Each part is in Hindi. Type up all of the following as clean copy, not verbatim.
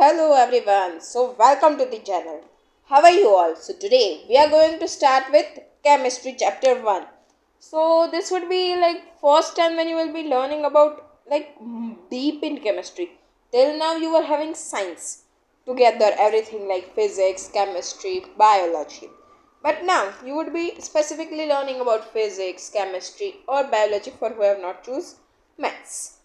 Hello everyone. So welcome to the channel. How are you all? So today we are going to start with chemistry chapter 1. So this would be like first time when you will be learning about deep in chemistry. Till now you were having science together, everything like physics, chemistry, biology. But now you would be specifically learning about physics, chemistry or biology for who have not choose maths.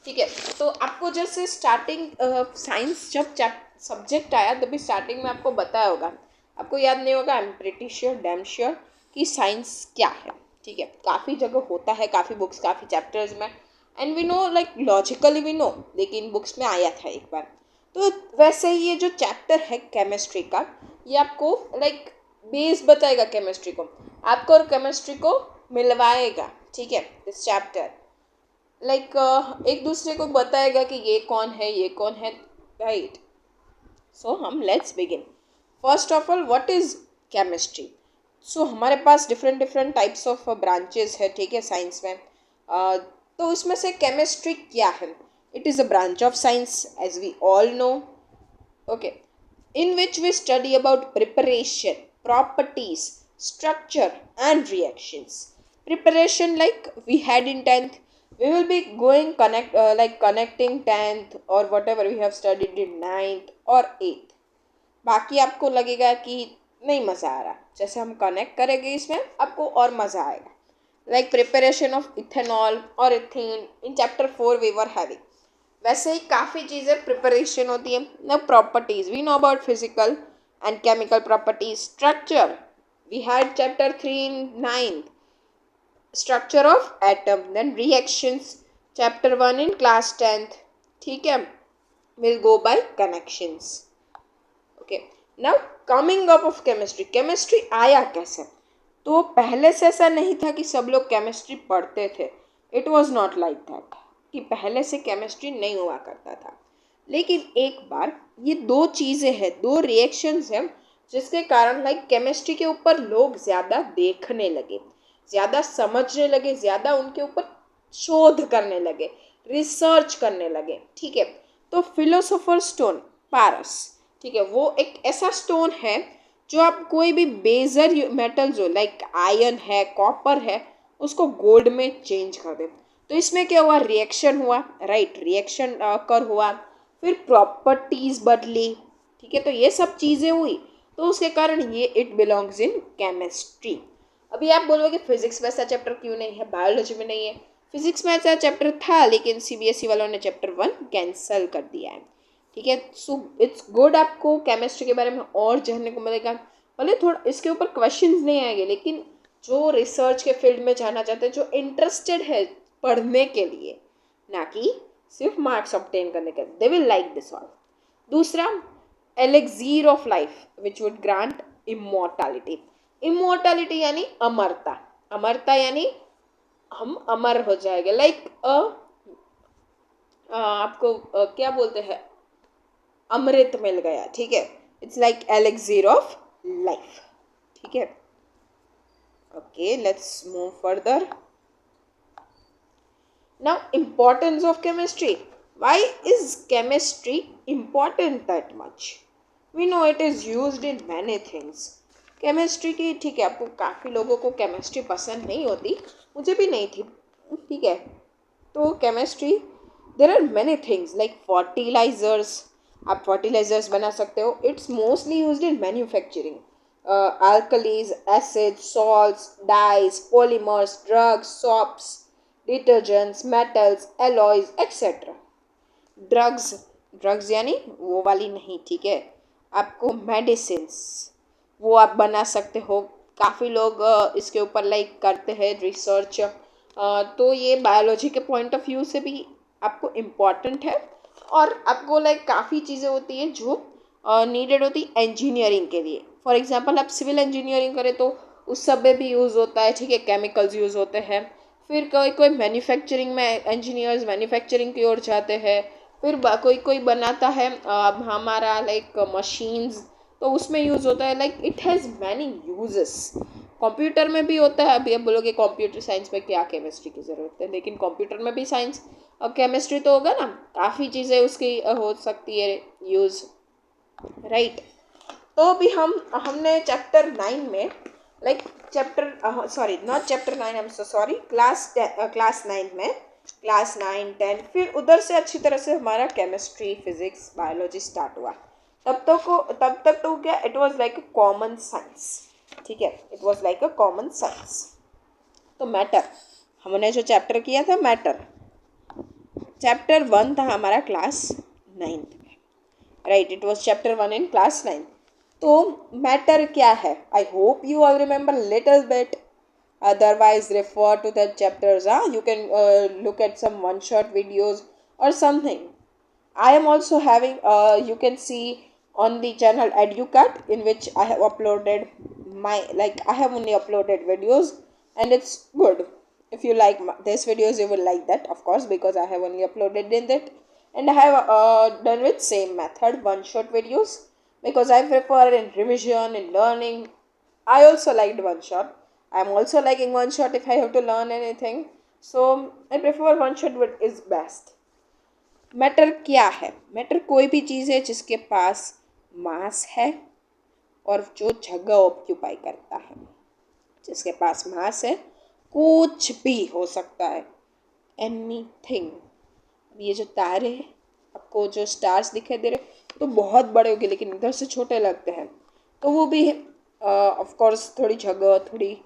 ठीक है. तो आपको जैसे स्टार्टिंग साइंस जब सब्जेक्ट आया तभी स्टार्टिंग में आपको बताया होगा, आपको याद नहीं होगा, I am pretty sure, damn sure कि साइंस क्या है. ठीक है, काफ़ी जगह होता है, काफ़ी बुक्स, काफ़ी चैप्टर्स में, and we know like logically we know, लेकिन बुक्स में आया था एक बार. तो वैसे ही ये जो चैप्टर है केमिस्ट्री का, ये आपको लाइक बेस बताएगा केमिस्ट्री को, आपको और केमिस्ट्री को मिलवाएगा. ठीक है, दिस चैप्टर एक दूसरे को बताएगा कि ये कौन है, ये कौन है, राइट. सो हम let's begin. First of all, what is chemistry? So हमारे पास different different types of branches है. ठीक है, साइंस में. तो उसमें से केमिस्ट्री क्या है? It is a branch of science as we all know. Okay, in which we study about preparation, properties, structure and reactions. Preparation like we had in 10th, we will be going connecting 10th or whatever we have studied in 9th or 8th. बाकी आपको लगेगा कि नहीं मज़ा आ रहा, जैसे हम कनेक्ट करेंगे इसमें आपको और मज़ा आएगा. लाइक प्रिपरेशन ऑफ इथेनॉल और ethane in chapter 4 we were having. वैसे ही काफ़ी चीज़ें प्रिपरेशन होती है ना. Properties we know about physical and chemical properties. Structure we had chapter 3 in 9th, structure of atom. Then reactions chapter 1 in class 10th. ठीक है, will go by connections. Okay, now coming up of chemistry. Chemistry आया कैसे? तो पहले से ऐसा नहीं था कि सब लोग केमिस्ट्री पढ़ते थे. It was not like that कि पहले से केमिस्ट्री नहीं हुआ करता था. लेकिन एक बार ये दो चीज़ें हैं, दो रिएक्शंस हैं जिसके कारण केमिस्ट्री के ऊपर लोग ज़्यादा देखने लगे, ज़्यादा समझने लगे, ज़्यादा उनके ऊपर शोध करने लगे, रिसर्च करने लगे. ठीक है, तो फिलोसोफर स्टोन पारस, ठीक है, वो एक ऐसा स्टोन है जो आप कोई भी बेजर मेटल जो लाइक आयरन है, कॉपर है, उसको गोल्ड में चेंज कर दे. तो इसमें क्या हुआ? रिएक्शन हुआ, राइट. रिएक्शन कर हुआ, फिर प्रॉपर्टीज बदली. ठीक है, तो ये सब चीज़ें हुई, तो उसके कारण ये इट बिलोंग्स इन केमिस्ट्री. अभी आप बोलोगे फिजिक्स में ऐसा चैप्टर क्यों नहीं है, बायोलॉजी में नहीं है? फिजिक्स में ऐसा चैप्टर था, लेकिन सीबीएसई वालों ने चैप्टर 1 कैंसिल कर दिया है. ठीक है, सो इट्स गुड, आपको केमिस्ट्री के बारे में और जानने को मिलेगा. भले थोड़ा इसके ऊपर क्वेश्चंस नहीं आएंगे, लेकिन जो रिसर्च के फील्ड में जाना चाहते हैं, जो इंटरेस्टेड है पढ़ने के लिए, ना कि सिर्फ मार्क्स ऑब्टेन करने के, they will like this all. दूसरा, elixir of life which would grant immortality. Immortality यानी अमरता. अमरता यानी हम अमर हो जाएंगे. आपको क्या बोलते हैं, अमृत मिल गया. ठीक है, इट्स लाइक एलेक्सीर ऑफ लाइफ. ठीक है, okay, let's move further. Now, importance of chemistry. Why is chemistry important that much? We know it is used in many things. Chemistry की, ठीक है, आपको काफ़ी लोगों को केमिस्ट्री पसंद नहीं होती, मुझे भी नहीं थी. ठीक है, तो chemistry there are many things like fertilisers. आप फर्टिलाइजर्स बना सकते हो. It's mostly used in manufacturing. alkalis, acids, salts, dyes, polymers, drugs, soaps, detergents, metals, alloys etcetera. Drugs, drugs यानी वो वाली नहीं. ठीक है, आपको मेडिसिन्स वो आप बना सकते हो. काफ़ी लोग इसके ऊपर करते हैं रिसर्च. तो ये बायोलॉजी के पॉइंट ऑफ व्यू से भी आपको इम्पॉर्टेंट है. और आपको काफ़ी चीज़ें होती हैं जो नीडेड होती है इंजीनियरिंग के लिए. फॉर एग्जांपल आप सिविल इंजीनियरिंग करें तो उस सब में भी यूज़ होता है. ठीक है, केमिकल्स यूज़ होते हैं. फिर कोई कोई मैन्युफैक्चरिंग में इंजीनियर्स मैन्युफैक्चरिंग की ओर जाते हैं. फिर कोई कोई बनाता है हमारा मशीन्स, तो उसमें यूज़ होता है. It has many uses. Computer में भी होता है. अभी आप बोलोगे कंप्यूटर साइंस में क्या केमिस्ट्री की ज़रूरत है, लेकिन कंप्यूटर में भी साइंस और केमिस्ट्री तो होगा ना, काफ़ी चीज़ें उसकी हो सकती है यूज़, राइट। तो अभी हमने चैप्टर 9 में like chapter sorry not chapter 9, I am so sorry, class 9 में, क्लास 9 10 फिर उधर से अच्छी तरह से हमारा केमिस्ट्री फिजिक्स बायोलॉजी स्टार्ट हुआ। तब तक तो क्या, it was like a common science, ठीक है, it was like a common science. तो मैटर, हमने जो चैप्टर किया था मैटर, चैप्टर 1 था हमारा क्लास 9th में, right, it was chapter 1 in class 9। तो मैटर क्या है, I hope you all remember little bit, otherwise refer to the chapters. You can look at some one shot videos or something. I am also having you can see on the channel educat, in which I have uploaded my, like I have only uploaded videos and it's good. If you like these videos, you will like that, of course, because I have only uploaded in that. And I have done with same method, one shot videos, because I prefer in revision, in learning. I also liked one shot. I'm also liking one shot if I have to learn anything. So I prefer one shot is best. Matter क्या है, मैटर कोई भी चीज़ है जिसके पास मास है और जो जगह ऑक्यूपाई करता है, जिसके पास मास है, कुछ भी हो सकता है, एनीथिंग। ये जो तारे हैं, आपको जो स्टार्स दिखाई दे रहे तो बहुत बड़े होंगे लेकिन इधर से छोटे लगते हैं, तो वो भी ऑफ कोर्स थोड़ी जगह, थोड़ी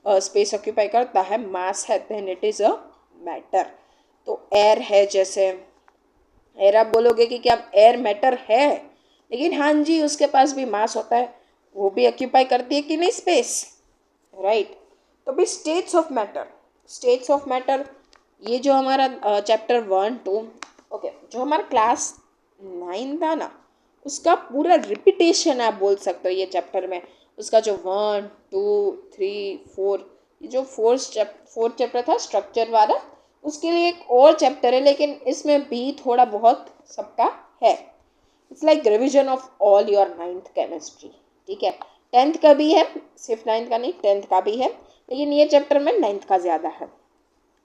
स्पेस ऑक्यूपाई करता है, मास है, then it is a matter. तो एयर है, जैसे एयर आप बोलोगे कि क्या एयर मैटर है, लेकिन हाँ जी, उसके पास भी मास होता है, वो भी ऑक्यूपाई करती है कि नहीं स्पेस, राइट। तो भी states of matter, states of matter, ये जो हमारा चैप्टर 1 2, ओके, जो हमारा क्लास 9 था ना, उसका पूरा रिपीटेशन आप बोल सकते हो ये चैप्टर में। उसका जो 1 2 3 4, ये जो फोर्थ चैप्टर था स्ट्रक्चर वाला, उसके लिए एक और चैप्टर है, लेकिन इसमें भी थोड़ा बहुत सबका है। It's like revision of all your 9th chemistry, ठीक है। 10th का भी है, सिर्फ 9th का नहीं, 10th का भी है, लेकिन ये चैप्टर में 9th का ज़्यादा है,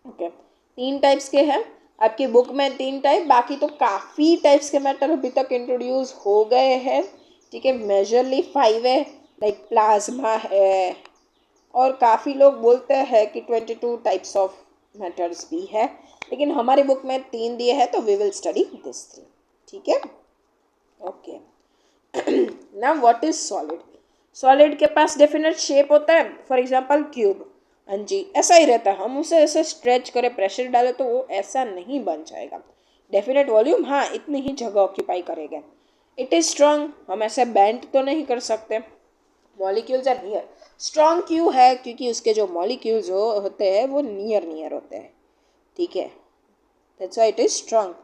ओके। 3 टाइप्स के हैं आपकी बुक में, 3 टाइप, बाकी तो काफ़ी टाइप्स के मैटर अभी तक इंट्रोड्यूस हो गए हैं, ठीक है। मेजरली 5 है, लाइक प्लाज्मा है, और काफ़ी लोग बोलते हैं कि 22 टाइप्स ऑफ मैटर्स भी है, लेकिन हमारी बुक में 3 दिए हैं, तो वी विल स्टडी दिस 3, ठीक है, ओके। ना व्हाट इज सॉलिड, सॉलिड के पास डेफिनेट शेप होता है, फॉर एग्जांपल क्यूब, हाँ जी, ऐसा ही रहता है, हम उसे ऐसे स्ट्रेच करें, प्रेशर डालें तो वो ऐसा नहीं बन जाएगा। डेफिनेट वॉल्यूम, हाँ, इतनी ही जगह ऑक्यूपाई करेगा। इट इज़ स्ट्रॉन्ग, हम ऐसे बेंड तो नहीं कर सकते। मॉलिक्यूल्स आर नियर, स्ट्रॉन्ग क्यों है, क्योंकि उसके जो मॉलिक्यूल्स होते हैं वो नियर नियर होते हैं, ठीक है, that's why it is strong.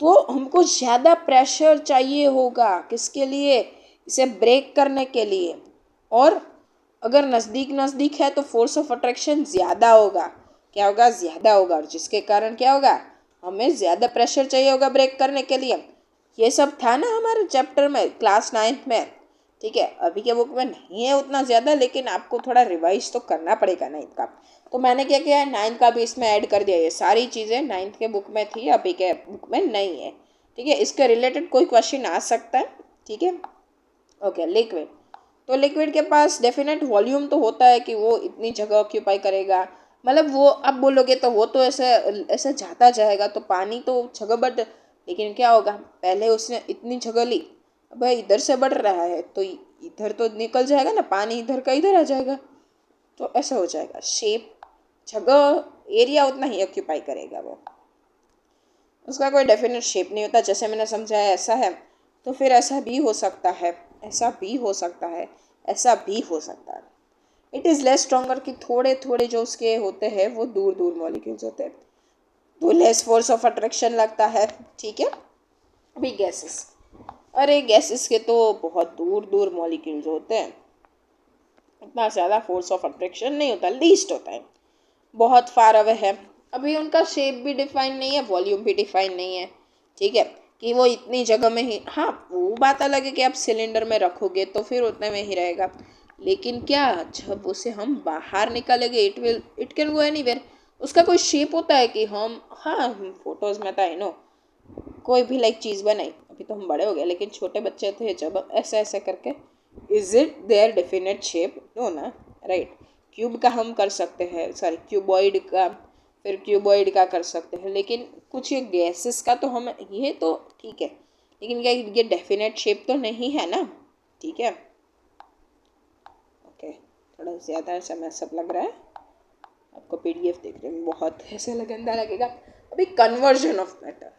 तो हमको ज़्यादा प्रेशर चाहिए होगा, किसके लिए, इसे ब्रेक करने के लिए, और अगर नज़दीक नज़दीक है तो फोर्स ऑफ अट्रैक्शन ज़्यादा होगा, क्या होगा, ज़्यादा होगा, और जिसके कारण क्या होगा, हमें ज़्यादा प्रेशर चाहिए होगा ब्रेक करने के लिए। ये सब था ना हमारे चैप्टर में क्लास 9th में, ठीक है। अभी के बुक में नहीं है उतना ज़्यादा, लेकिन आपको थोड़ा रिवाइज तो करना पड़ेगा 9th का। तो मैंने क्या किया है, 9th का भी इसमें ऐड कर दिया, ये सारी चीज़ें 9th के बुक में थी, अभी के बुक में नहीं है, ठीक है। इसके रिलेटेड कोई क्वेश्चन आ सकता है, ठीक है, ओके। लिक्विड, तो लिक्विड के पास डेफिनेट वॉल्यूम तो होता है कि वो इतनी जगह ऑक्यूपाई करेगा, मतलब वो आप बोलोगे तो वो तो ऐसे ऐसे जाता जाएगा, तो पानी तो जगह बढ़, लेकिन क्या होगा, पहले उसने इतनी जगह ली, अब इधर से बढ़ रहा है तो इधर तो निकल जाएगा ना, पानी इधर का इधर आ जाएगा, तो ऐसा हो जाएगा। शेप, जगह, एरिया उतना ही ऑक्यूपाई करेगा वो, उसका कोई डेफिनेट शेप नहीं होता। जैसे मैंने समझाया ऐसा है, तो फिर ऐसा भी हो सकता है, ऐसा भी हो सकता है, ऐसा भी हो सकता है। इट इज़ लेस स्ट्रॉन्गर कि थोड़े थोड़े जो उसके होते हैं वो दूर दूर मॉलिक्यूल्स होते हैं, तो लेस फोर्स ऑफ अट्रैक्शन लगता है, ठीक है। अभी गैसेस, अरे गैसेस के तो बहुत दूर दूर मॉलिक्यूल्स होते हैं, इतना ज़्यादा फोर्स ऑफ अट्रैक्शन नहीं होता, लीस्ट होता है, बहुत फार अवे है। अभी उनका शेप भी डिफाइन नहीं है, वॉल्यूम भी डिफाइन नहीं है, ठीक है, कि वो इतनी जगह में ही, हाँ वो बात अलग है कि आप सिलेंडर में रखोगे तो फिर उतने में ही रहेगा, लेकिन क्या जब उसे हम बाहर निकालेंगे, इट कैन गो एनीवेयर, उसका कोई शेप होता है कि हम, हाँ फोटोज़ में तो आई नो कोई भी लाइक चीज़ बनाई, अभी तो हम बड़े हो गए, लेकिन छोटे बच्चे थे जब हम ऐसा ऐसा करके, is it there definite shape? No ना, राइट। क्यूब का हम कर सकते हैं, सॉरी क्यूबॉइड का, फिर क्यूबॉइड का कर सकते हैं, लेकिन कुछ ये गैसेस का तो हम, ये तो ठीक है, लेकिन क्या ये डेफिनेट शेप तो नहीं है ना, ठीक है। ओके, थोड़ा ज़्यादा ऐसा मैसअप लग रहा है आपको, पीडीएफ देखने में बहुत ऐसे गंदा लगेगा। अभी conversion of matter,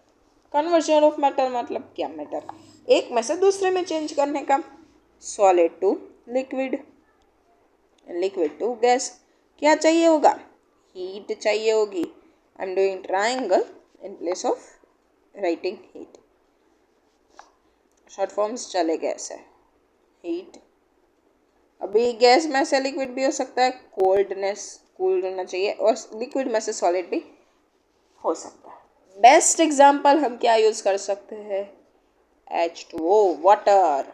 conversion of matter मतलब क्या, मैटर एक में से दूसरे में चेंज करने का, solid to liquid, liquid to gas, क्या चाहिए होगा, हीट चाहिए होगी। I am doing triangle in place of writing heat, short forms चलेगा ऐसे, हीट। अभी गैस में से लिक्विड भी हो सकता है, कोल्डनेस, कूल होना चाहिए, और लिक्विड में से सॉलिड भी हो सकता है। बेस्ट एग्जाम्पल हम क्या यूज़ कर सकते हैं, H2O, वाटर।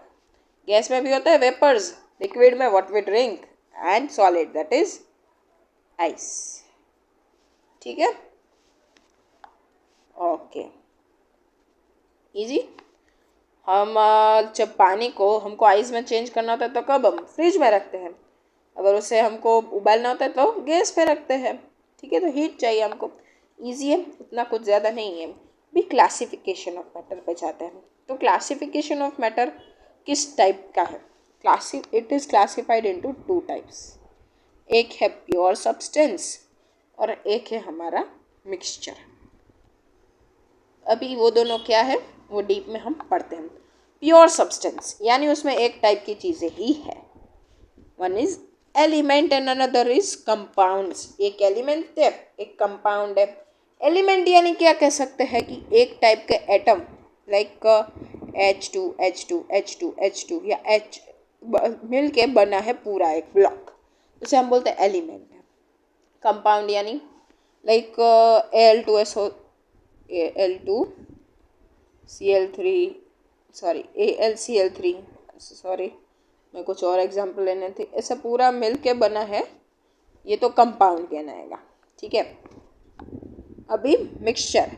गैस में भी होता है वेपर्स, लिक्विड में what we drink, and solid that is ice, ठीक है। Okay, easy. हम जब पानी को हमको आइस में चेंज करना होता है तो कब हम फ्रिज में रखते हैं, अगर उसे हमको उबालना होता है तो गैस पे रखते हैं, ठीक है। तो हीट चाहिए हमको, इजी है, उतना कुछ ज़्यादा नहीं है। भी क्लासिफिकेशन ऑफ मैटर पे जाते हैं, तो क्लासिफिकेशन ऑफ मैटर किस टाइप का है, it is classified into two types. एक है प्योर सब्सटेंस और एक है हमारा मिक्सचर। अभी वो दोनों क्या है वो डीप में हम पढ़ते हैं। प्योर सब्सटेंस यानी उसमें एक टाइप की चीज़ें ही है, one is element and another is compounds. एक एलिमेंट है एक कंपाउंड है। एलिमेंट यानी क्या कह सकते हैं कि एक टाइप के एटम, लाइक H2 या H मिल के बना है पूरा एक ब्लॉक, उसे हम बोलते हैं एलिमेंट। कंपाउंड यानी like Al2SO, Al2Cl3, sorry AlCl3, sorry मैं कुछ और एग्जांपल लेने थे, ऐसा पूरा मिल के बना है, ये तो कंपाउंड कहलाएगा, ठीक है। अभी मिक्सचर,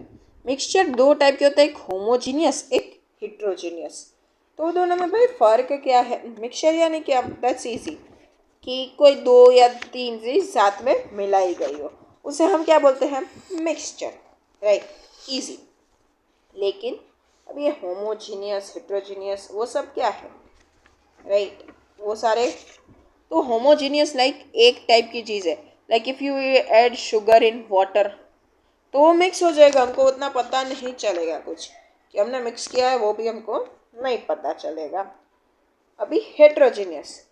मिक्सचर दो टाइप के होते हैं, एक होमोजीनियस एक हिट्रोजीनियस। तो दोनों में भाई फ़र्क क्या है, मिक्सचर यानी क्या, दैट्स इजी, कि कोई दो या तीन चीज़ साथ में मिलाई गई हो, उसे हम क्या बोलते हैं, मिक्सचर, राइट, इजी। लेकिन अब ये होमोजीनियस हिट्रोजीनियस वो सब क्या है, राइट, वो सारे तो होमोजीनियस लाइक एक टाइप की चीज़ है, like if you add sugar in water तो वो मिक्स हो जाएगा, हमको उतना पता नहीं चलेगा कुछ कि हमने मिक्स किया है, वो भी हमको नहीं पता चलेगा। अभी हेट्रोजीनियस,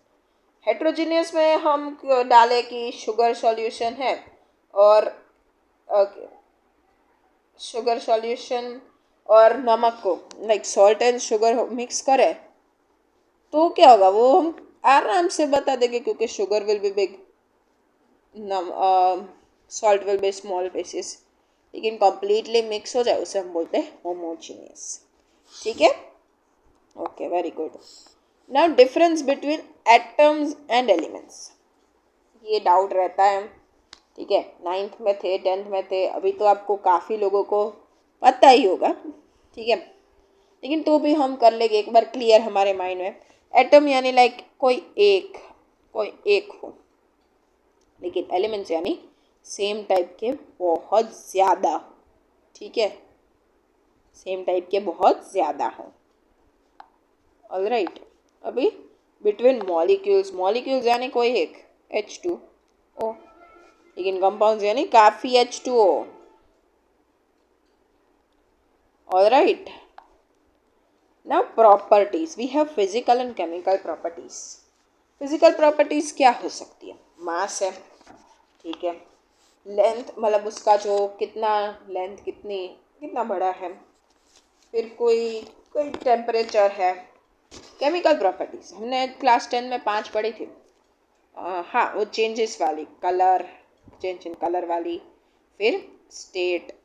हेट्रोजीनियस में हम डालें कि शुगर सॉल्यूशन है और शुगर सॉल्यूशन और नमक को like salt and sugar mix करें तो क्या होगा, वो हम आराम से बता देंगे, क्योंकि sugar will be big, salt will be small pieces, लेकिन कंप्लीटली मिक्स हो जाए उसे हम बोलते हैं होमोजीनियस, ठीक है। Okay, very good. Now difference between atoms and elements, ये डाउट रहता है, ठीक है। 9th में थे, 10th में थे, अभी तो आपको काफ़ी लोगों को पता ही होगा, ठीक है, लेकिन तो भी हम कर लेंगे एक बार क्लियर हमारे माइंड में। एटम यानी लाइक कोई एक हो, लेकिन एलिमेंट्स यानी सेम टाइप के बहुत ज़्यादा, ठीक है, सेम टाइप के बहुत ज़्यादा हो, ऑलराइट। अभी बिटवीन मॉलिक्यूल्स, मॉलिक्यूल्स यानी कोई एक H2O, लेकिन कंपाउंड्स यानी काफ़ी H2O, alright. Now properties, we have physical and chemical properties. Physical properties क्या हो सकती है, मास है, ठीक है, लेंथ मतलब उसका जो कितना लेंथ कितना बड़ा है, फिर कोई कोई टेम्परेचर है। केमिकल प्रॉपर्टीज हमने क्लास 10 में 5 पढ़ी थी, हाँ वो चेंजेस वाली, कलर, चेंज इन कलर वाली, फिर स्टेट,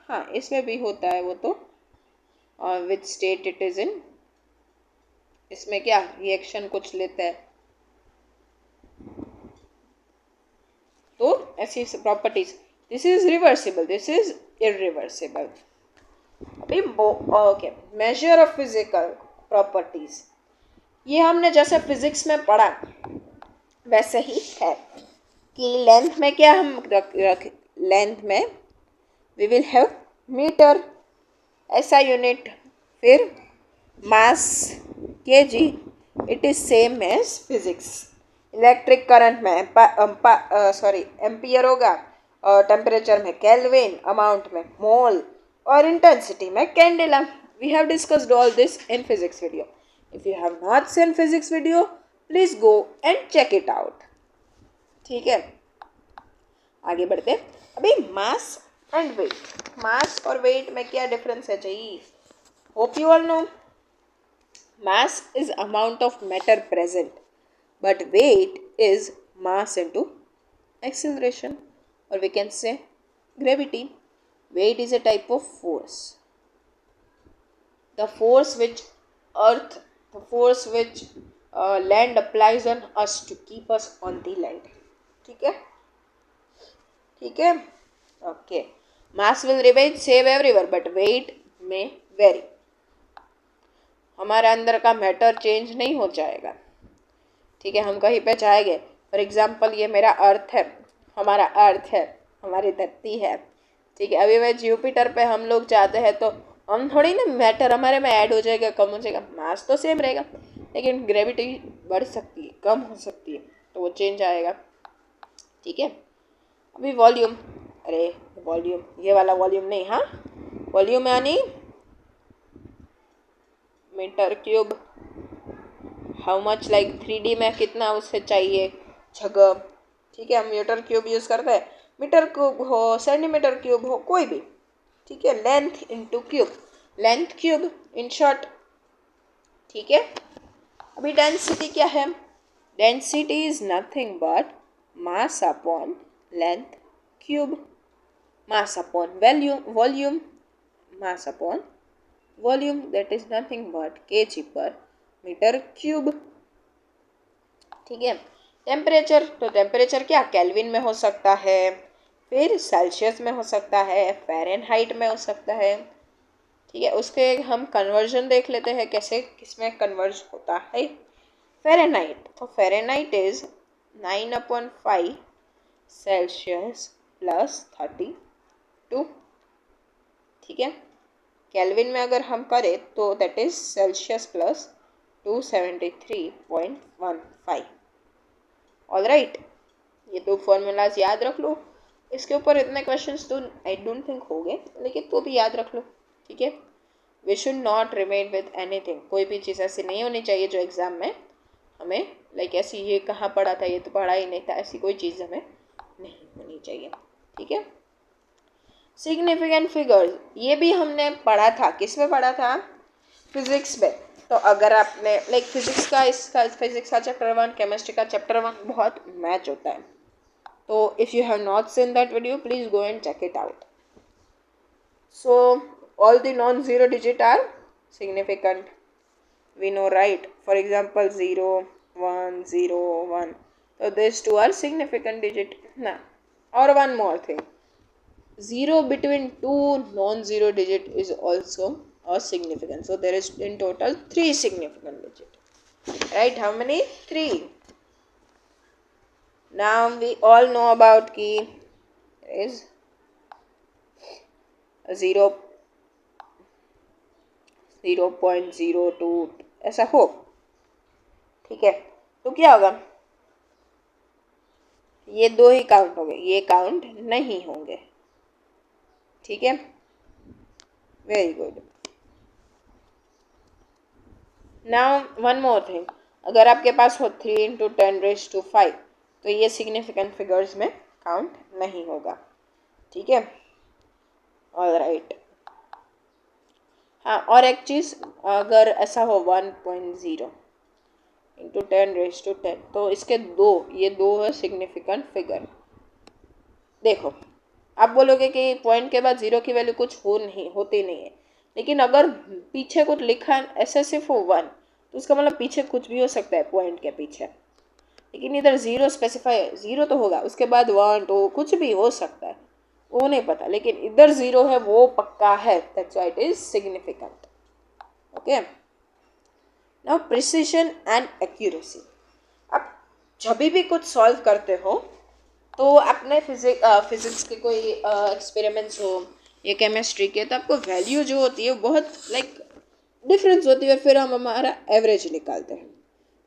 हाँ इसमें भी होता है वो तो, which state it is in, इसमें क्या रिएक्शन कुछ लेता है, तो ऐसी properties. This is reversible, this is irreversible. अभी okay, major of physical properties, ये हमने जैसे फिजिक्स में पढ़ा वैसे ही है कि लेंथ में क्या हम रख लेंथ में वी विल हैव मीटर ऐसा यूनिट, फिर mass KG, it is same as physics. Electric current में एम्पियर होगा, और टेम्परेचर में केल्विन, अमाउंट में मोल, और इंटेंसिटी में candela. We have discussed all this in physics video. If you have not seen physics video please go and check it out. ठीक है, आगे बढ़ते। अभी मास एंड वेट, मास और वेट में क्या डिफरेंस है चाहिए? Hope you all know. Mass is amount of matter present, but weight is mass into acceleration, or we can say gravity. Weight is a type of force. The force which land applies on us to keep us on the land. ठीक है, ठीक है, okay. Mass will remain same everywhere, but weight may vary. हमारे अंदर का मैटर चेंज नहीं हो जाएगा। ठीक है, हम कहीं पे जाएंगे, फॉर एग्जाम्पल ये मेरा अर्थ है, हमारा अर्थ है, हमारी धरती है। ठीक है, अभी मैं जुपिटर पे हम लोग जाते हैं तो हम थोड़ी ना मैटर हमारे में ऐड हो जाएगा, कम हो जाएगा, मास तो सेम रहेगा, लेकिन ग्रेविटी बढ़ सकती है, कम हो सकती है, तो वो चेंज आएगा। ठीक है, अभी वॉल्यूम, अरे वॉल्यूम ये वाला वॉल्यूम नहीं, हाँ वॉल्यूम यानी metre cube, how much, like 3D में कितना उससे चाहिए जगह। ठीक है, हम मीटर क्यूब यूज़ करते हैं, मीटर क्यूब हो, सेंटीमीटर क्यूब हो, कोई भी। ठीक है, length into cube, length cube in short. ठीक है, अभी डेंसिटी क्या है? Density is nothing but mass upon length cube, mass upon volume, mass upon volume, that is nothing but kg पर मीटर क्यूब। ठीक है, टेम्परेचर, तो टेम्परेचर क्या केल्विन में हो सकता है, फिर सेल्सियस में हो सकता है, फ़ारेनहाइट में हो सकता है। ठीक है, उसके हम कन्वर्जन देख लेते हैं कैसे किसमें कन्वर्ज होता है। फ़ारेनहाइट, तो फ़ारेनहाइट इज 9/5 सेल्सियस प्लस 32। ठीक है, केल्विन में अगर हम करें तो that is Celsius plus 273.15। All right, ये दो फॉर्मूलाज याद रख लो। इसके ऊपर इतने क्वेश्चंस तो आई डोंट थिंक होंगे, लेकिन तो भी याद रख लो। ठीक है, we should not remain with anything, कोई भी चीज़ ऐसी नहीं होनी चाहिए जो एग्ज़ाम में हमें लाइक ऐसी ये कहाँ पढ़ा था, ये तो पढ़ा ही नहीं था, ऐसी कोई चीज़ हमें नहीं होनी चाहिए। ठीक है, सिग्निफिकेंट फिगर्स, ये भी हमने पढ़ा था, किस में पढ़ा था? फिजिक्स में। तो अगर आपने लाइक फिजिक्स का चैप्टर 1, केमिस्ट्री का चैप्टर 1 बहुत मैच होता है, तो if you have not seen that video please go and check it out. So all the non zero digit are significant, we know right, for example 0, 1, 0, 1, so these two are significant digit ना। और one more thing, 0 between two non-zero digit is also a significant, so there is in total 3 significant digit, right? How many? 3. Now we all know about key is 0, 0.02 ऐसा हो। ठीक है, तो क्या होगा? ये दो ही काउंट होंगे, ये काउंट नहीं होंगे। ठीक है, very good. Now one more thing, अगर आपके पास हो 3 × 10⁵ तो ये सिग्निफिकेंट फिगर्स में काउंट नहीं होगा। ठीक है, ऑल राइट। हाँ, और एक चीज़, अगर ऐसा हो 1.0 × 10⁻10 तो इसके ये दो है सिग्निफिकेंट फिगर। देखो, आप बोलोगे कि पॉइंट के बाद 0 की वैल्यू कुछ होती नहीं है, लेकिन अगर पीछे कुछ लिखा ऐसे सिर्फ हो 1 तो उसका मतलब पीछे कुछ भी हो सकता है पॉइंट के पीछे, लेकिन इधर 0 स्पेसिफाई है, 0 तो होगा, उसके बाद 1 2 कुछ भी हो सकता है, वो नहीं पता, लेकिन इधर 0 है वो पक्का है, that's why it is significant. Okay, now precision and accuracy. अब जब भी कुछ सॉल्व करते हो तो अपने फिजिक्स के कोई एक्सपेरिमेंट्स हो या केमिस्ट्री के, तो आपको वैल्यू जो होती है बहुत डिफरेंस होती है, और फिर हम हमारा एवरेज निकालते हैं.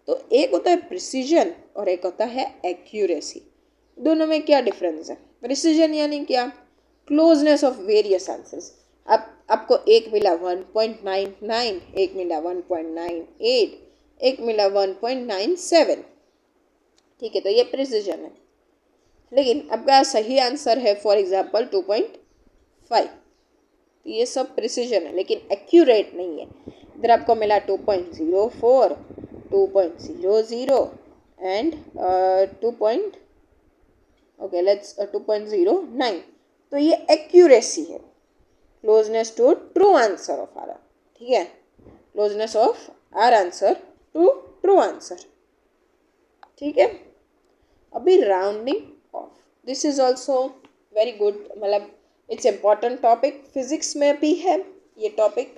तो एक होता है प्रिसीजन और एक होता है एक्यूरेसी. दोनों में क्या डिफरेंस है? प्रिसीजन यानी क्या? Closeness of various answers. अब आपको एक मिला 1.99, एक मिला 1.98, एक मिला 1.97. ठीक है, तो ये प्रिसीजन है. लेकिन आपका सही आंसर है फॉर एग्जाम्पल 2.5, तो ये सब प्रिसीजन है, लेकिन एक्यूरेट नहीं है. इधर आपको मिला 2.04, 2.00 एंड 2.09. तो ये एक्यूरेसी है, closeness to true answer of our. ठीक है, closeness of our answer to true answer. ठीक है, अभी rounding off, this is also very good, मतलब इट्स इम्पॉर्टेंट टॉपिक, फिजिक्स में भी है ये टॉपिक.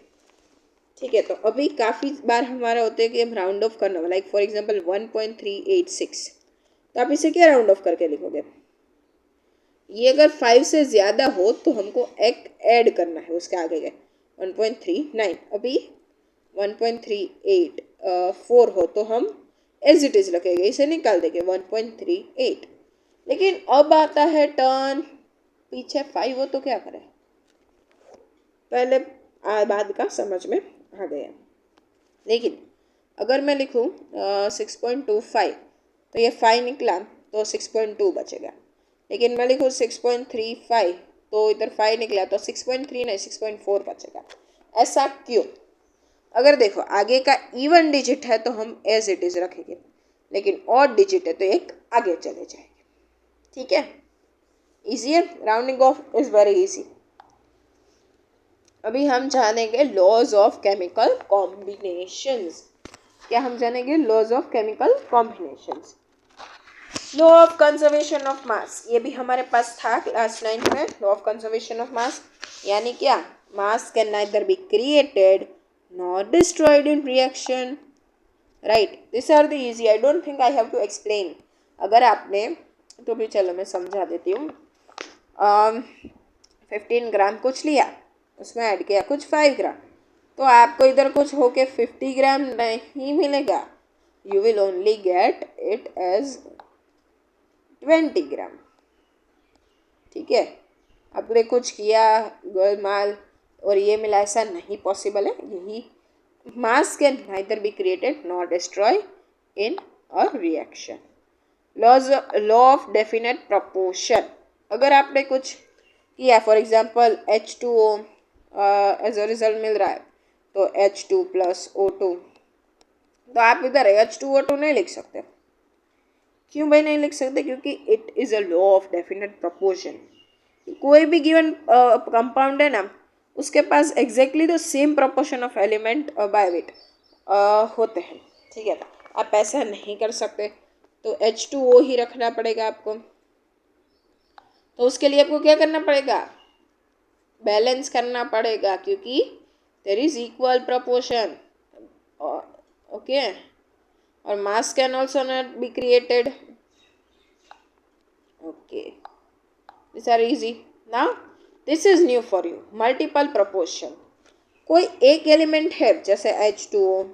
ठीक है, तो अभी काफ़ी बार हमारा होता है कि हम राउंड ऑफ करना, लाइक फॉर एग्जांपल 1.386, तो आप इसे क्या राउंड ऑफ करके लिखोगे? ये अगर 5 से ज़्यादा हो तो हमको एक ऐड करना है उसके आगे के 1.39. अभी 1.384 हो तो हम एज इट इज़ रखेंगे, इसे निकाल देंगे 1.38. लेकिन अब आता है टर्न, पीछे 5 हो तो क्या करें? पहले बाद का समझ में आ गया. लेकिन अगर मैं लिखूँ 6.25, तो ये 5 निकला तो 6.2 बचेगा. लेकिन मैं लिखूँ 6.35, तो इधर 5 निकला तो 6.3 नहीं 6.4 बचेगा. ऐसा क्यों? अगर देखो आगे का इवन डिजिट है तो हम एज इट इज़ रखेंगे, लेकिन ऑड डिजिट है तो एक आगे चले जाएंगे. ठीक है, इजी है, rounding off is very easy. अभी हम जानेंगे लॉज ऑफ केमिकल कॉम्बिनेशंस. क्या हम जानेंगे? Laws of chemical combinations. Law of conservation of mass, ये भी हमारे पास था क्लास 9 में. Law of conservation of mass यानी क्या? Mass can neither be created nor destroyed in reaction. Right, this are the easy, I don't think I have to explain. अगर आपने, तो भी चलो मैं समझा देती हूँ. 15 ग्राम कुछ लिया, उसमें ऐड किया कुछ 5 ग्राम, तो आपको इधर कुछ होके 50 ग्राम नहीं मिलेगा. You will only get it as 20 gram. ठीक है, आपने कुछ किया गोलमाल और ये मिला, ऐसा नहीं पॉसिबल है. यही mass can neither be created nor destroy in a reaction. Law of definite proportion. अगर आपने कुछ किया, for example H2O as a result मिल रहा है, तो H2 प्लस O2, तो आप इधर H2O2 नहीं लिख सकते. क्यों भाई नहीं लिख सकते? क्योंकि it is a law of definite proportion. कोई भी गिवन कंपाउंड है ना, उसके पास exactly the same proportion of element by weight होते हैं. ठीक है, आप ऐसा नहीं कर सकते, तो H2O ही रखना पड़ेगा आपको. तो उसके लिए आपको क्या करना पड़ेगा? बैलेंस करना पड़ेगा, क्योंकि there is equal proportion. Okay, और mass can also not be created. Okay, these are easy. Now this is new for you, multiple proportion. कोई एक एलिमेंट है जैसे H2O,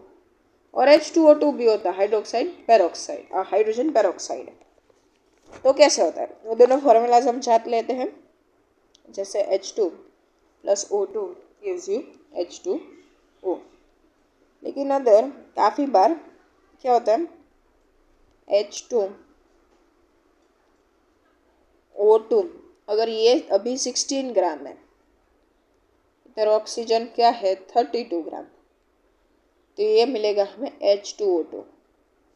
और H2O2 भी होता है हाइड्रोक्साइड पेरोक्साइड, हाइड्रोजन पेरोक्साइड. तो कैसे होता है? वो दोनों फॉर्मूलाज हम साथ लेते हैं. जैसे H2 plus O2 gives you H2O. लेकिन अदर काफ़ी बार क्या होता है, H2O2 अगर ये अभी 16 ग्राम है, इधर ऑक्सीजन क्या है 32 ग्राम, तो ये मिलेगा हमें H2O2.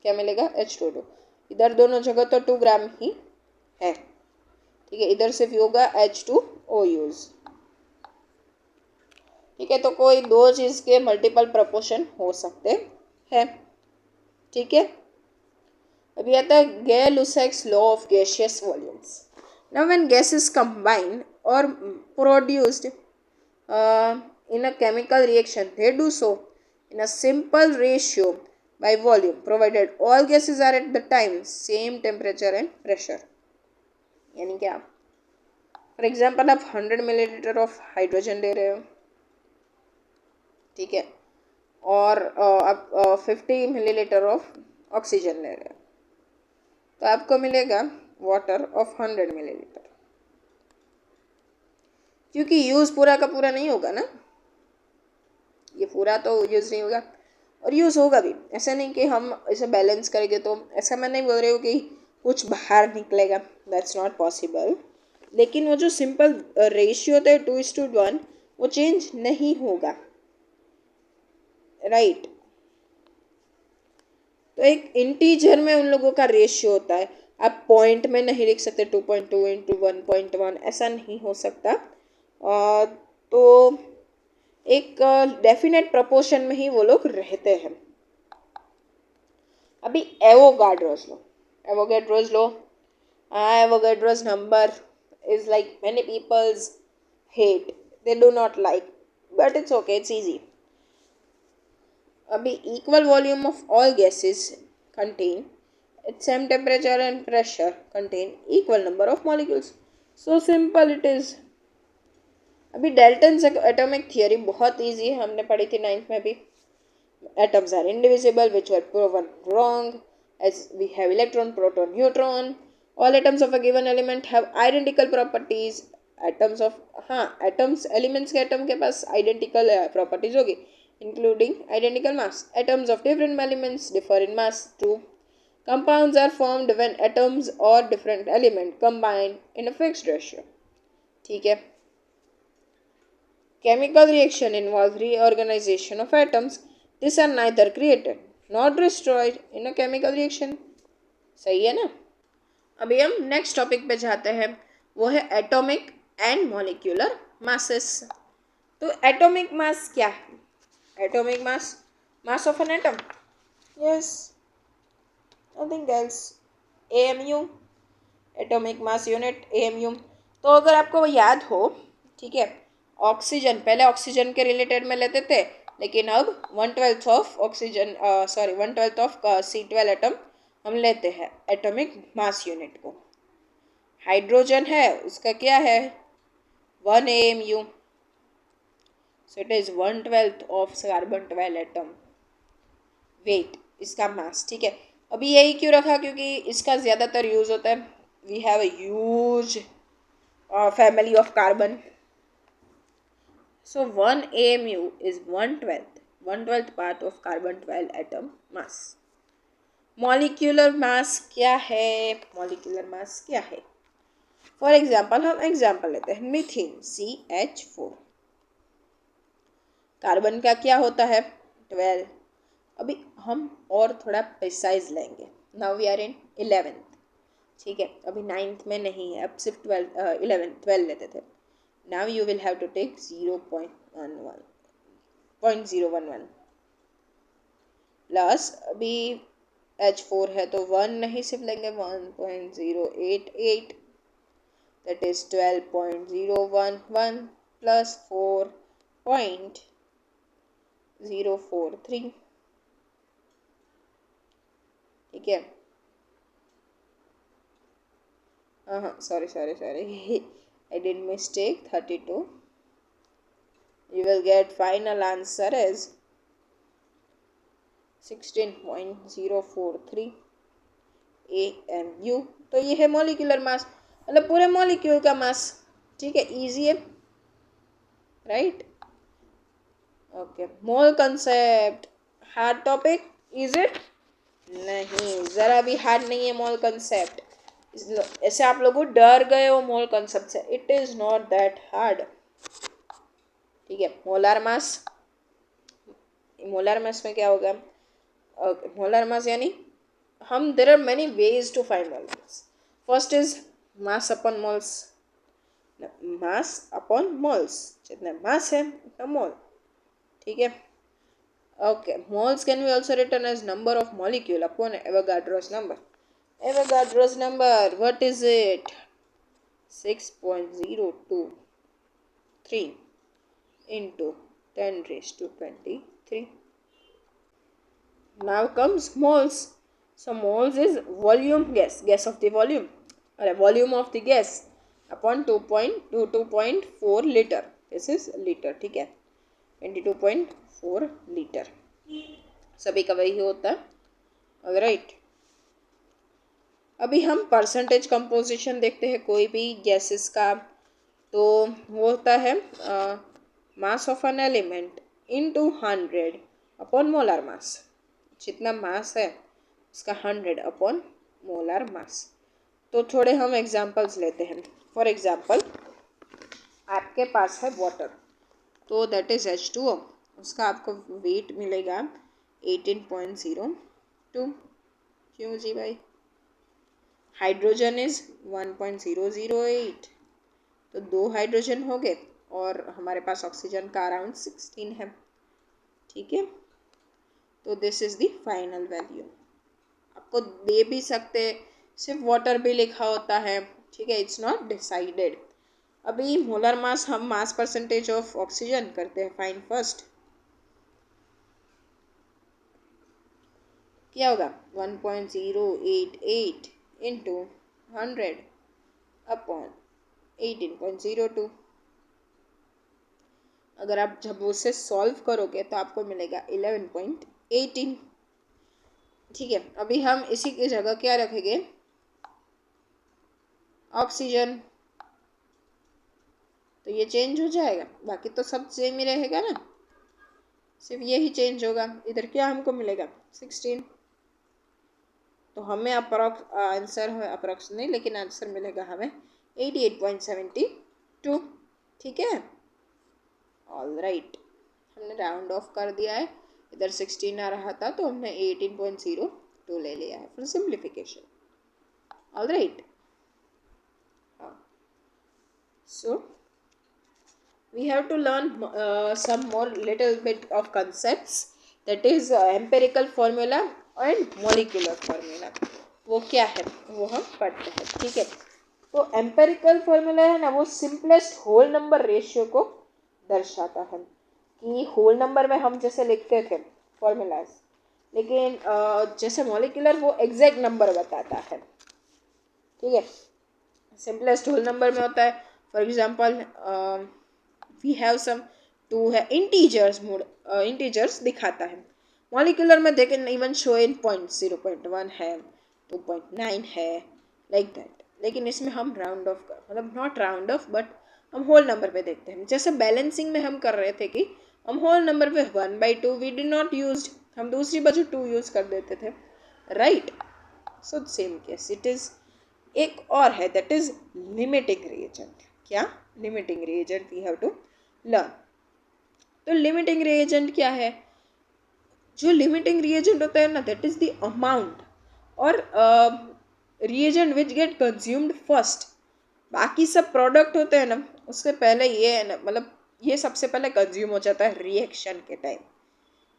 क्या मिलेगा? H2O2. इधर दोनों जगह तो 2 ग्राम ही है. ठीक है, इधर सिर्फ होगा H2O यूज. ठीक है, तो कोई दो चीज़ के मल्टीपल प्रपोर्शन हो सकते हैं. ठीक है, अभी आता है Gay Lussac's law of gaseous volumes. Now when gases combine or produced in a chemical reaction, they do so in a simple ratio by volume, provided all gases are at the time same temperature and pressure. यानी क्या, फॉर एग्जाम्पल आप 100 मिलीलीटर ऑफ हाइड्रोजन ले रहे हो, ठीक है, और आप 50 मिलीलीटर ऑफ ऑक्सीजन ले रहे हो, तो आपको मिलेगा वाटर ऑफ 100 मिलीलीटर, क्योंकि यूज़ पूरा का पूरा नहीं होगा ना, ये पूरा तो यूज़ नहीं होगा, और यूज़ होगा भी, ऐसा नहीं कि हम इसे बैलेंस करेंगे तो, ऐसा मैं नहीं बोल रही हूँ कि कुछ बाहर निकलेगा, दैट्स नॉट पॉसिबल, लेकिन वो जो सिंपल रेशियो होता है 2:1 वो चेंज नहीं होगा, राइट। तो एक इंटीजर में उन लोगों का रेशियो होता है, आप पॉइंट में नहीं लिख सकते 2.2 इंटू 1.1, ऐसा नहीं हो सकता, तो एक डेफिनेट प्रपोर्शन में ही वो लोग रहते हैं। अभी Avogadro's low, Avogadro's number is like many people's hate, they do not like, but it's okay, it's easy. अभी equal volume of all gases contain at same temperature and pressure contain equal number of molecules, so simple it is. अभी डाल्टन्स एटॉमिक थियरी बहुत इजी है, हमने पढ़ी थी 9th में भी. Atoms are indivisible, which were proven wrong, as we have electron, proton, neutron. All atoms of a given element have identical properties. Atoms of atoms elements के atom के पास identical properties होगी, including identical mass. Atoms of different elements differ in mass too. Compounds are formed when atoms or different element combine in a fixed ratio. ठीक है. Chemical reaction involves reorganization of atoms. These are neither created nor destroyed in a chemical reaction. सही है ना. अभी हम नेक्स्ट टॉपिक पे जाते हैं, वो है एटॉमिक एंड मॉलिक्यूलर मासेस. तो एटॉमिक मास क्या है? Atomic mass of an atom, yes, nothing else, AMU, atomic mass unit, AMU. तो अगर आपको याद हो, ठीक है, ऑक्सीजन पहले ऑक्सीजन के रिलेटेड में लेते थे, लेकिन अब 1/12 of oxygen 1/12 of C12 atom हम लेते हैं एटॉमिक मास यूनिट को. हाइड्रोजन है, उसका क्या है 1 AMU, so it is 1/12 of carbon 12 atom weight, इसका मास. ठीक है, अभी यही क्यों रखा, क्योंकि इसका ज़्यादातर यूज़ होता है. We have a huge family of carbon, so 1 AMU is 1/12 part of carbon 12 atom mass. Molecular mass क्या है? मॉलिक्यूलर मास क्या है? फॉर एग्जाम्पल हम एग्जाम्पल लेते हैं, मीथेन CH4. कार्बन का क्या होता है 12. अभी हम और थोड़ा प्रिसाइज लेंगे. Now we are in 11th. ठीक है, अभी 9th में नहीं है, अब सिर्फ 12 लेते थे. Now you will have to take 0.11 plus, अभी H4 है तो 1 नहीं सिर्फ लेंगे, 1.088, that is 12.011 plus 4.043. ठीक है, sorry I did mistake, 32. You will get final answer as 16.043 AMU. तो ये है मॉलिक्यूलर मास, मतलब पूरे मॉलिक्यूल का मास. ठीक है, इजी है, right. Okay, mole concept hard topic, is it? नहीं, ज़रा भी हार्ड नहीं है मोल कंसेप्ट. ऐसे आप लोग डर गए हो मोल कंसेप्ट से, it is not that hard. ठीक है, मोलार मास में क्या होगा? मोलर मास यानी हम, there are many ways to find molar mass. First is mass upon moles. जितना मास है उतना मोल. ठीक है, okay. Moles can be also written as number of molecule upon Avogadro's number. What is it? 6.023 into 10 raised to 23. Now comes moles. So moles is volume, gas of the volume, or volume of the gas upon 2.4 liter. This is liter, ठीक है, 22.4 लीटर सभी का वही होता है. ऑलराइट, अभी हम परसेंटेज कंपोजिशन देखते हैं कोई भी गैसेस का. तो वो होता है mass of an element into 100 upon molar mass. जितना मास है उसका 100 अपॉन मोलर मास. तो थोड़े हम एग्जांपल्स लेते हैं. फॉर एग्जांपल, आपके पास है वाटर, तो दैट इज H2O. उसका आपको वेट मिलेगा 18.02. क्यों जी भाई? Hydrogen is 1.008. तो 2 हाइड्रोजन हो गए और हमारे पास ऑक्सीजन का अराउंड 16 है. ठीक है, तो this is the final value. आपको दे भी सकते, सिर्फ वाटर भी लिखा होता है. ठीक है, इट्स नॉट डिसाइडेड. अभी मोलर मास, हम मास परसेंटेज ऑफ ऑक्सीजन करते हैं फाइंड फर्स्ट. क्या होगा? 1.088 इंटू 100 अपॉन 18.02. अगर आप जब उसे सॉल्व करोगे तो आपको मिलेगा 11.18. ठीक है, अभी हम इसी की जगह क्या रखेंगे? ऑक्सीजन. तो ये चेंज हो जाएगा, बाकी तो सब सेम ही रहेगा ना, सिर्फ यही चेंज होगा. इधर क्या हमको मिलेगा? 16. तो हमें आंसर है अप्रॉक्स नहीं, लेकिन आंसर मिलेगा हमें 88.72. ठीक है, ऑल राइट. हमने राउंड ऑफ कर दिया है. इधर 16 आ रहा था तो हमने 18.02 ले लिया है for simplification. All right, so we have to learn some more little bit of concepts, that is empirical formula and molecular formula. वो क्या है वो हम पढ़ते हैं. ठीक है, तो एम्पेरिकल फॉर्मूला है ना, वो सिंपलेस्ट होल नंबर रेशियो को दर्शाता है. कि होल नंबर में हम जैसे लिखते थे फॉर्मूलाज, लेकिन जैसे मॉलिक्यूलर वो एग्जैक्ट नंबर बताता है. ठीक है, सिंपलेस्ट होल नंबर में होता है. For example we have some 2 है, इंटीजर्स दिखाता है. मॉलिक्यूलर में देखें इवन शो इन पॉइंट 0.1 है, 2.9 है, लाइक दैट. लेकिन इसमें हम राउंड ऑफ मतलब नॉट राउंड ऑफ बट हम होल नंबर पे देखते हैं. जैसे बैलेंसिंग में हम कर रहे थे कि हम होल नंबर पे 1/2 वी डिड नॉट यूज, हम दूसरी बाजू 2 यूज कर देते थे. Right, so same case it is. एक और है, दैट इज लिमिटिंग रिएजेंट. क्या? Limiting reagent we have to learn. तो लिमिटिंग रिएजेंट क्या है? जो लिमिटिंग रिएजेंट होता है ना, दैट इज द अमाउंट और reagent which get consumed first. बाकी सब प्रोडक्ट होते हैं ना, उससे पहले ये है ना, मतलब ये सबसे पहले कंज्यूम हो जाता है रिएक्शन के टाइम.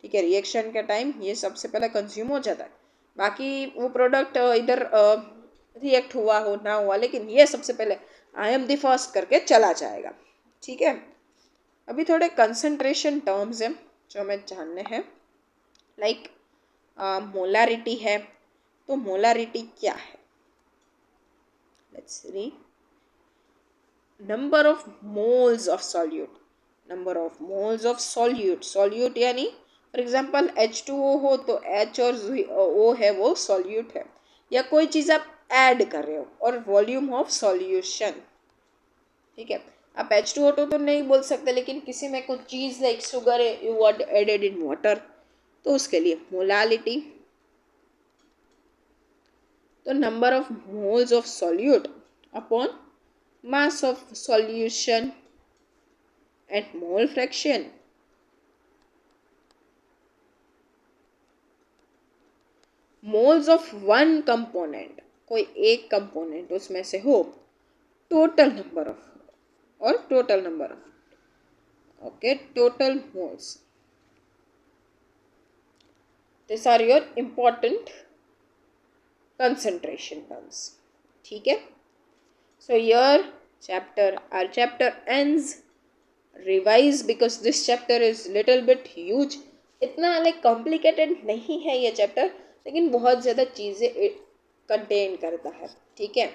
ठीक है, रिएक्शन के टाइम ये सबसे पहले कंज्यूम हो जाता है. बाकी वो प्रोडक्ट इधर रिएक्ट हुआ हो ना हुआ, लेकिन ये सबसे पहले आई एम द फर्स्ट करके चला जाएगा. ठीक है, अभी थोड़े कंसंट्रेशन टर्म्स हैं जो हमें जानने हैं. लाइक मोलारिटी है. तो मोलारिटी क्या है? Let's read. Number of moles of solute. Number of moles of solute. Solute यानी फॉर एग्जांपल H2O हो तो H और O है वो सॉल्यूट है, या कोई चीज़ आप ऐड कर रहे हो. और वॉल्यूम ऑफ सॉल्यूशन. ठीक है, आप H2O तो नहीं बोल सकते, लेकिन किसी में कुछ चीज़ लाइक शुगर है you are added in water, तो उसके लिए मोलालिटी. तो number of moles of solute upon mass of solution at mole fraction. Moles of one component, कोई एक कंपोनेंट उसमें से हो, टोटल नंबर ऑफ और total number of. Okay, total moles. These are your important concentration terms. ठीक है, so here chapter, our chapter ends. Revise because this chapter is little bit huge. इतना लाइक कॉम्प्लिकेटेड नहीं है ये चैप्टर, लेकिन बहुत ज़्यादा चीज़ें कंटेन करता है. ठीक है.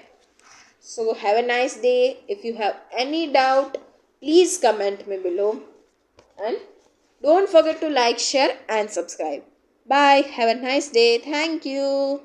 So have a nice day. If you have any doubt, please comment me below. And don't forget to like, share and subscribe. Bye. Have a nice day. Thank you.